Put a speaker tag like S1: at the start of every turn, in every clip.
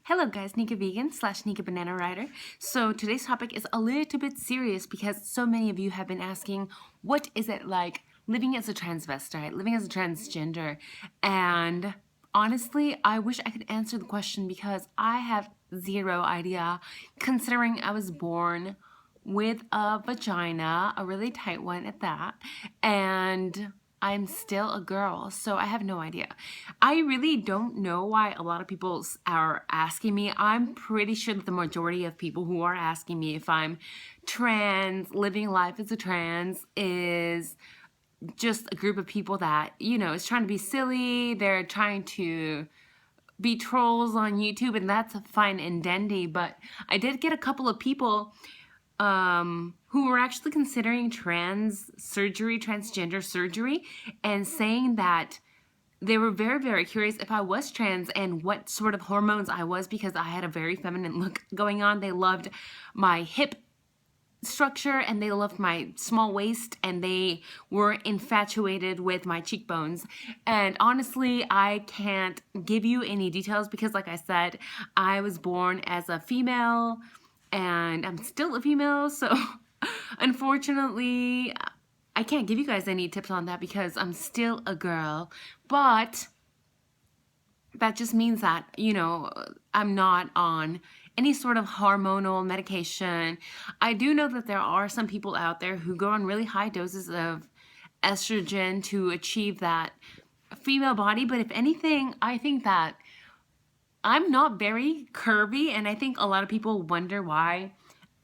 S1: Hello guys, Nika Vegan / Nika Banana Rider. So today's topic is a little bit serious because so many of you have been asking, what is it like living as a transvestite, living as a transgender? And honestly, I wish I could answer the question because I have zero idea, considering I was born with a vagina, a really tight one at that, and I'm still a girl, so I have no idea. I really don't know why a lot of people are asking me. I'm pretty sure that the majority of people who are asking me if I'm trans, living life as a trans, is just a group of people that, is trying to be silly. They're trying to be trolls on YouTube, and that's fine and dandy, but I did get a couple of people who were actually considering transgender surgery, and saying that they were very, very curious if I was trans and what sort of hormones I was, because I had a very feminine look going on. They loved my hip structure and they loved my small waist and they were infatuated with my cheekbones. And honestly, I can't give you any details because, like I said, I was born as a female and I'm still a female, so unfortunately I can't give you guys any tips on that because I'm still a girl. But that just means that, I'm not on any sort of hormonal medication. I do know that there are some people out there who go on really high doses of estrogen to achieve that female body, but if anything, I think that I'm not very curvy, and I think a lot of people wonder why,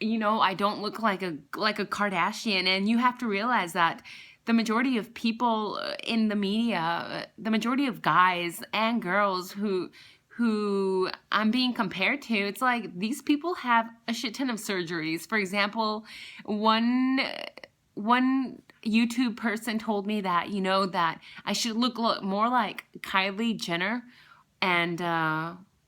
S1: I don't look like a Kardashian. And you have to realize that the majority of people in the media, the majority of guys and girls who I'm being compared to, it's like these people have a shit ton of surgeries. For example, one YouTube person told me that, that I should look more like Kylie Jenner. And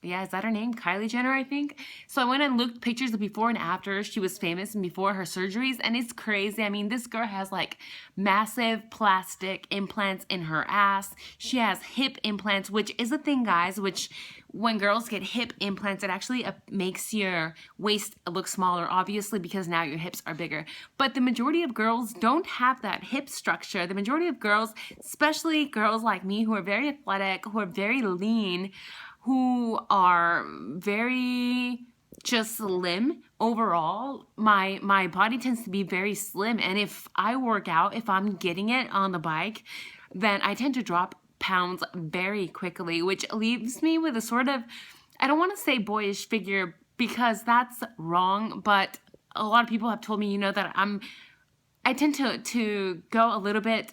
S1: yeah, is that her name? Kylie Jenner, I think. So I went and looked pictures of before and after she was famous and before her surgeries, and it's crazy. I mean, this girl has like massive plastic implants in her ass. She has hip implants, which is a thing, guys, which when girls get hip implants, it actually makes your waist look smaller, obviously, because now your hips are bigger. But the majority of girls don't have that hip structure. The majority of girls, especially girls like me who are very athletic, who are very lean, who are very just slim overall, my body tends to be very slim. And if I work out, if I'm getting it on the bike, then I tend to drop pounds very quickly, which leaves me with a sort of, I don't want to say boyish figure because that's wrong, but a lot of people have told me, that I tend to go a little bit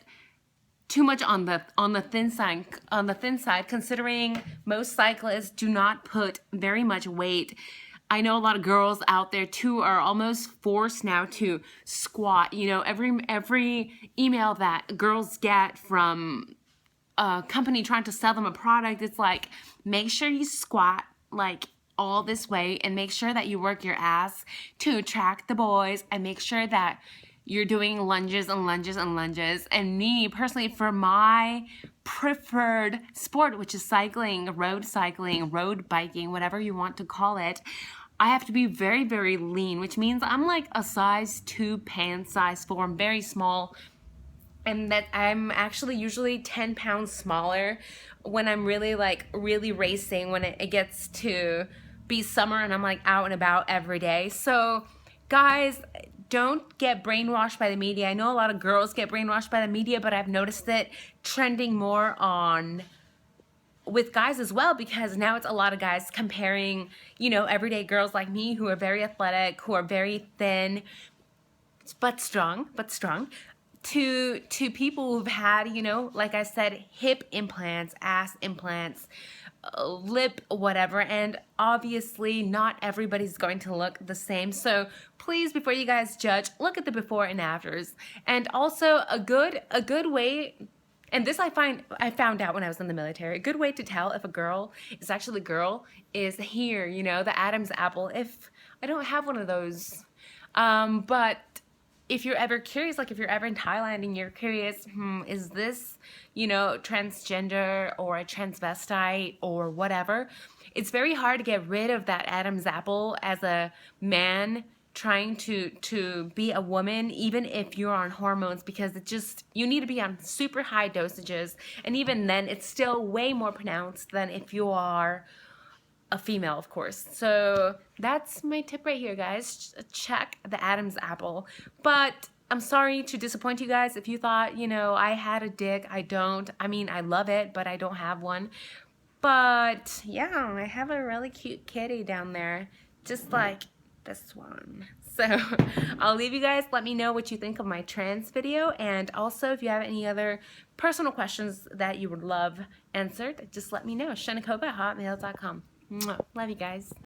S1: too much on the thin side, considering most cyclists do not put very much weight. I know a lot of girls out there too are almost forced now to squat. Every email that girls get from a company trying to sell them a product, it's like, make sure you squat like all this way and make sure that you work your ass to attract the boys, and make sure that you're doing lunges and lunges and lunges. And me personally, for my preferred sport, which is cycling, road biking, whatever you want to call it, I have to be very, very lean, which means I'm like a size 2 pants, size 4. I'm very small, and that I'm actually usually 10 pounds smaller when I'm really racing, when it gets to be summer and I'm like out and about every day. So guys, don't get brainwashed by the media. I know a lot of girls get brainwashed by the media, but I've noticed it trending more with guys as well, because now it's a lot of guys comparing, everyday girls like me who are very athletic, who are very thin, but strong, to people who've had, like I said, hip implants, ass implants, lip, whatever. And obviously not everybody's going to look the same. So please, before you guys judge, look at the before and afters. And also a good way, and this I found out when I was in the military, a good way to tell if a girl is actually a girl is here, the Adam's apple. If I don't have one of those, but if you're ever curious, like if you're ever in Thailand and you're curious, is this, transgender or a transvestite or whatever, it's very hard to get rid of that Adam's apple as a man trying to be a woman, even if you're on hormones, because it just, you need to be on super high dosages, and even then it's still way more pronounced than if you are a female, of course. So that's my tip right here, guys. Check the Adam's apple. But I'm sorry to disappoint you guys if you thought, you know, I had a dick. I don't. I mean, I love it, but I don't have one. But yeah, I have a really cute kitty down there, just like this one. So I'll leave you guys. Let me know what you think of my trans video, and also if you have any other personal questions that you would love answered, just let me know. Shanakova@hotmail.com. Love you guys.